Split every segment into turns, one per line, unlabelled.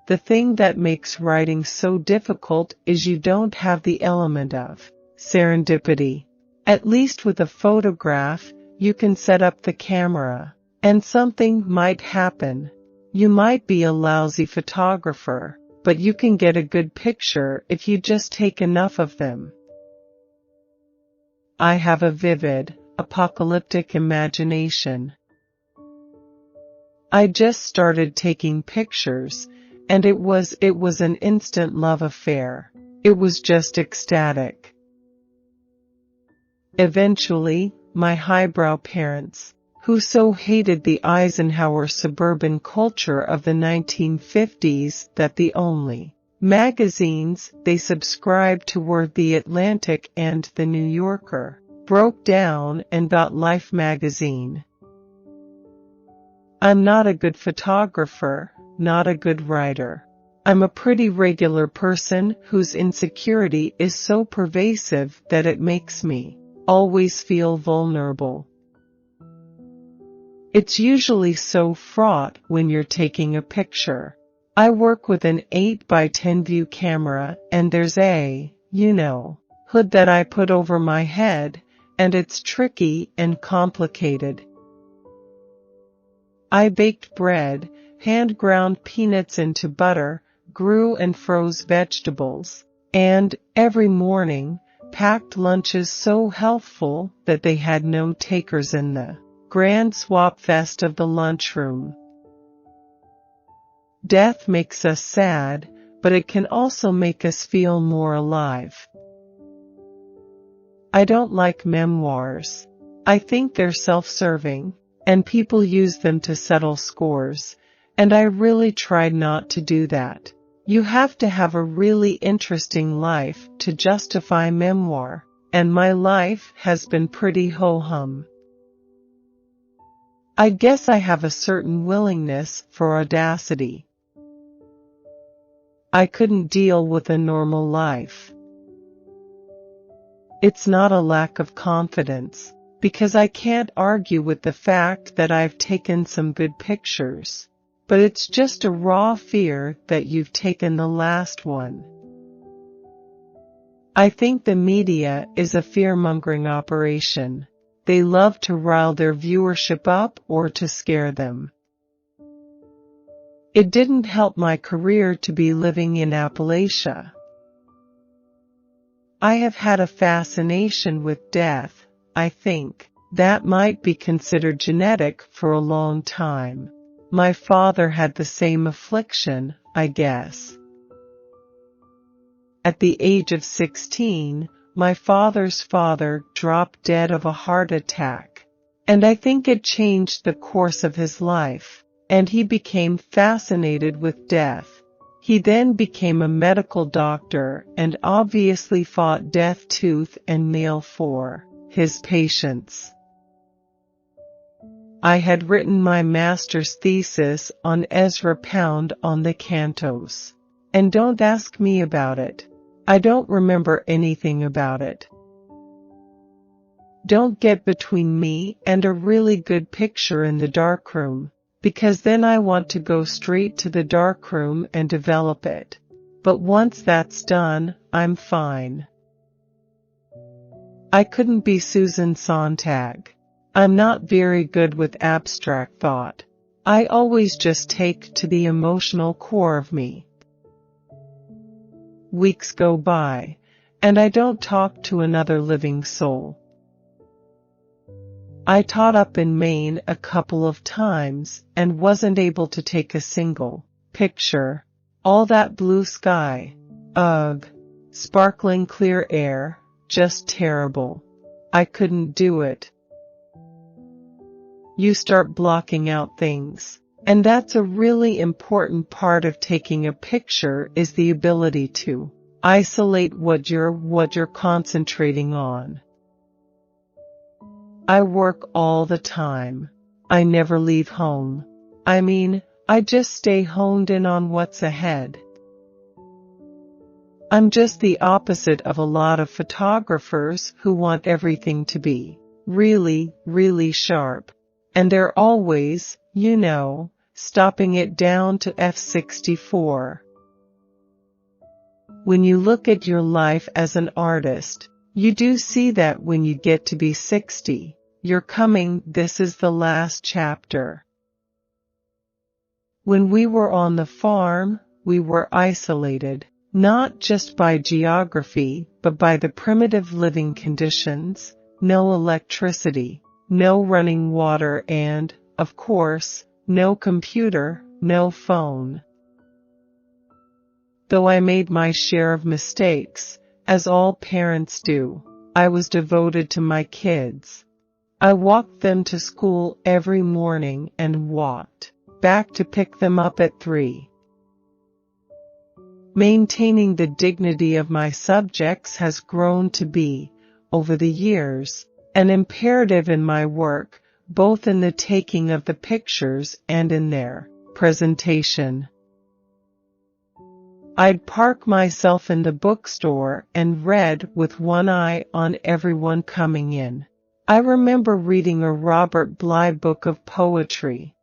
The thing that makes writing so difficult is you don't have the element of serendipity. At least with a photograph, you can set up the camera, and something might happen. You might be a lousy photographer, but you can get a good picture if you just take enough of them. I have a vivid, apocalyptic imagination. I just started taking pictures, and it was an instant love affair. It was just ecstatic. Eventually, my highbrow parents, who so hated the Eisenhower suburban culture of the 1950s that the only magazines they subscribed to were The Atlantic and The New Yorker, broke down and got Life magazine. I'm not a good photographer, not a good writer. I'm a pretty regular person whose insecurity is so pervasive that it makes me always feel vulnerable. It's usually so fraught when you're taking a picture. I work with an 8x10 view camera, and there's a, hood that I put over my head, and it's tricky and complicated. I baked bread, hand-ground peanuts into butter, grew and froze vegetables, and, every morning, packed lunches so healthful that they had no takers in the grand swap fest of the lunchroom. Death makes us sad, but it can also make us feel more alive. I don't like memoirs. I think they're self-serving, and people use them to settle scores, and I really try not to do that. You have to have a really interesting life to justify memoir, and my life has been pretty ho-hum. I guess I have a certain willingness for audacity. I couldn't deal with a normal life. It's not a lack of confidence, because I can't argue with the fact that I've taken some good pictures, but it's just a raw fear that you've taken the last one. I think the media is a fear-mongering operation. They love to rile their viewership up or to scare them. It didn't help my career to be living in Appalachia. I have had a fascination with death. I think that might be considered genetic for a long time. My father had the same affliction, I guess. At the age of 16, my father's father dropped dead of a heart attack, and I think it changed the course of his life, and he became fascinated with death. He then became a medical doctor and obviously fought death tooth and nail for his patients. I had written my master's thesis on Ezra Pound on the cantos. And don't ask me about it. I don't remember anything about it. Don't get between me and a really good picture in the darkroom, because then I want to go straight to the darkroom and develop it. But once that's done, I'm fine. I couldn't be Susan Sontag. I'm not very good with abstract thought. I always just take to the emotional core of me. Weeks go by, and I don't talk to another living soul. I taught up in Maine a couple of times and wasn't able to take a single picture. All that blue sky, ugh, sparkling clear air, just terrible. I couldn't do it. You start blocking out things. And that's a really important part of taking a picture, is the ability to isolate what you're concentrating on. I work all the time. I never leave home. I just stay honed in on what's ahead. I'm just the opposite of a lot of photographers who want everything to be really, really sharp. And they're always, stopping it down to F64. When you look at your life as an artist, you do see that when you get to be 60, you're coming, this is the last chapter. When we were on the farm, we were isolated, not just by geography, but by the primitive living conditions, no electricity, no running water and, of course, no computer, no phone. Though I made my share of mistakes, as all parents do, I was devoted to my kids. I walked them to school every morning and walked back to pick them up at 3. Maintaining the dignity of my subjects has grown to be, over the years, an imperative in my work, both in the taking of the pictures and in their presentation. I'd park myself in the bookstore and read with one eye on everyone coming in. I remember reading a Robert Bly book of poetry.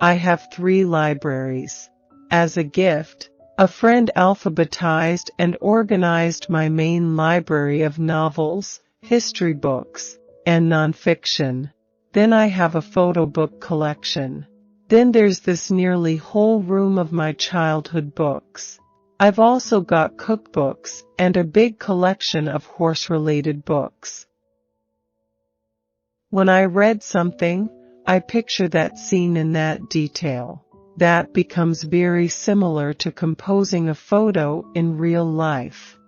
I have 3 libraries. As a gift, a friend alphabetized and organized my main library of novels, history books, and nonfiction. Then I have a photo book collection. Then there's this nearly whole room of my childhood books. I've also got cookbooks and a big collection of horse-related books. When I read something, I picture that scene in that detail. That becomes very similar to composing a photo in real life.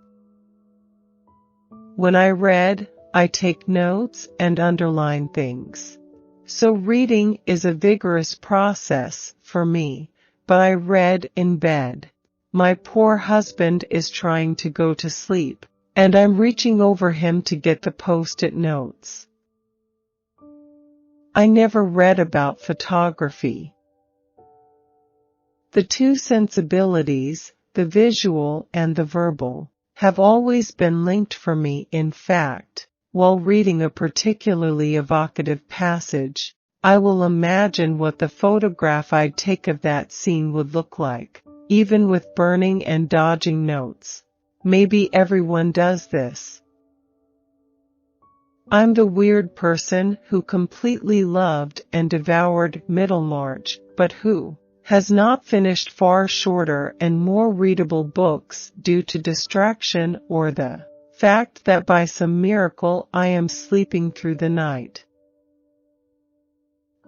When I read, I take notes and underline things. So reading is a vigorous process for me, but I read in bed. My poor husband is trying to go to sleep, and I'm reaching over him to get the post-it notes. I never read about photography. The 2 sensibilities, the visual and the verbal, have always been linked for me. In fact, while reading a particularly evocative passage, I will imagine what the photograph I'd take of that scene would look like, even with burning and dodging notes. Maybe everyone does this. I'm the weird person who completely loved and devoured Middlemarch, but who has not finished far shorter and more readable books due to distraction or the fact that by some miracle I am sleeping through the night.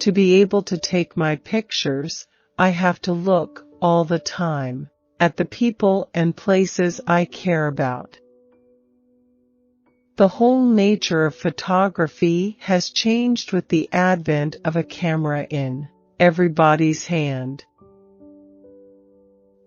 To be able to take my pictures, I have to look, all the time, at the people and places I care about. The whole nature of photography has changed with the advent of a camera in everybody's hand.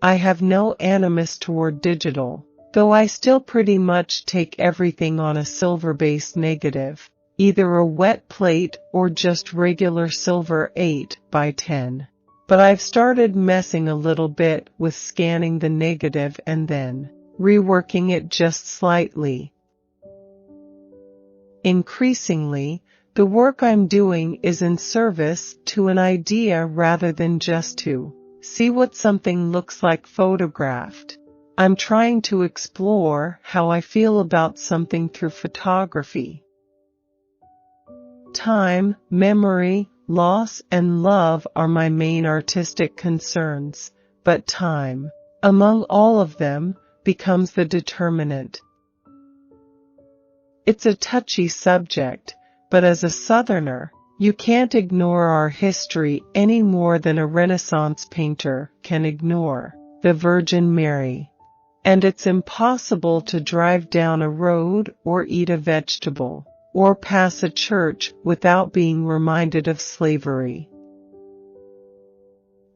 I have no animus toward digital, though I still pretty much take everything on a silver-based negative, either a wet plate or just regular silver 8x10. But I've started messing a little bit with scanning the negative and then reworking it just slightly. Increasingly, the work I'm doing is in service to an idea rather than just to see what something looks like photographed. I'm trying to explore how I feel about something through photography. Time, memory, loss, and love are my main artistic concerns, but time, among all of them, becomes the determinant. It's a touchy subject, but as a Southerner, you can't ignore our history any more than a Renaissance painter can ignore the Virgin Mary. And it's impossible to drive down a road or eat a vegetable or pass a church without being reminded of slavery.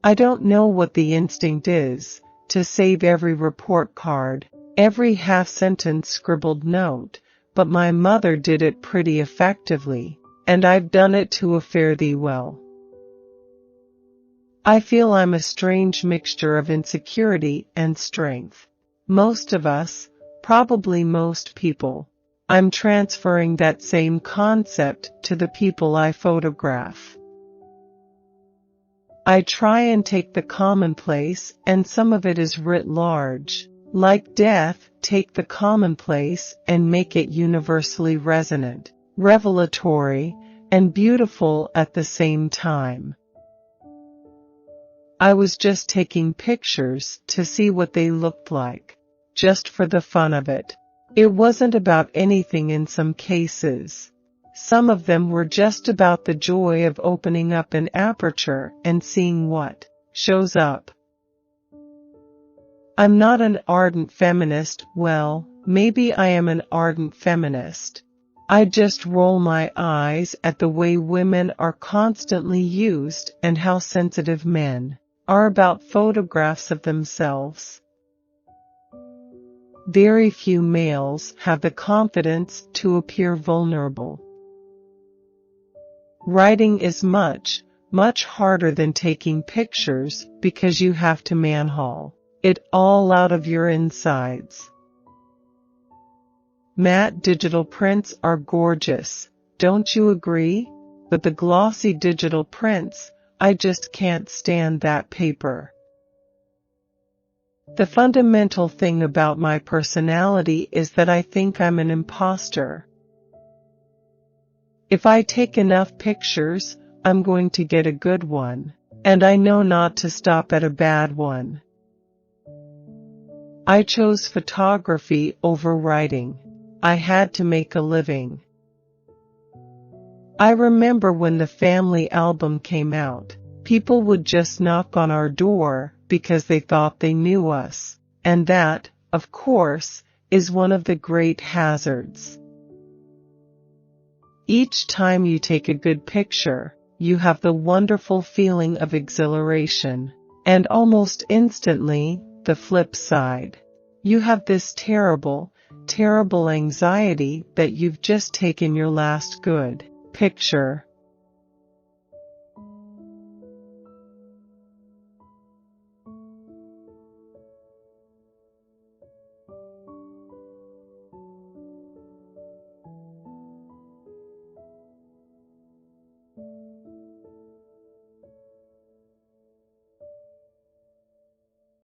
I don't know what the instinct is to save every report card, every half-sentence scribbled note, but my mother did it pretty effectively, and I've done it to a fare thee well. I feel I'm a strange mixture of insecurity and strength. Most of us, probably most people, I'm transferring that same concept to the people I photograph. I try and take the commonplace, and some of it is writ large. Like death, take the commonplace and make it universally resonant, revelatory, and beautiful at the same time. I was just taking pictures to see what they looked like, just for the fun of it. It wasn't about anything in some cases. Some of them were just about the joy of opening up an aperture and seeing what shows up. I'm not an ardent feminist. Well, maybe I am an ardent feminist. I just roll my eyes at the way women are constantly used and how sensitive men are about photographs of themselves. Very few males have the confidence to appear vulnerable. Writing is much, much harder than taking pictures because you have to manhaul it all out of your insides. Matte digital prints are gorgeous, don't you agree? But the glossy digital prints, I just can't stand that paper. The fundamental thing about my personality is that I think I'm an imposter. If I take enough pictures, I'm going to get a good one, and I know not to stop at a bad one. I chose photography over writing. I had to make a living. I remember when the family album came out, people would just knock on our door because they thought they knew us, and that, of course, is one of the great hazards. Each time you take a good picture, you have the wonderful feeling of exhilaration, and almost instantly, the flip side. You have this terrible, terrible anxiety that you've just taken your last good picture.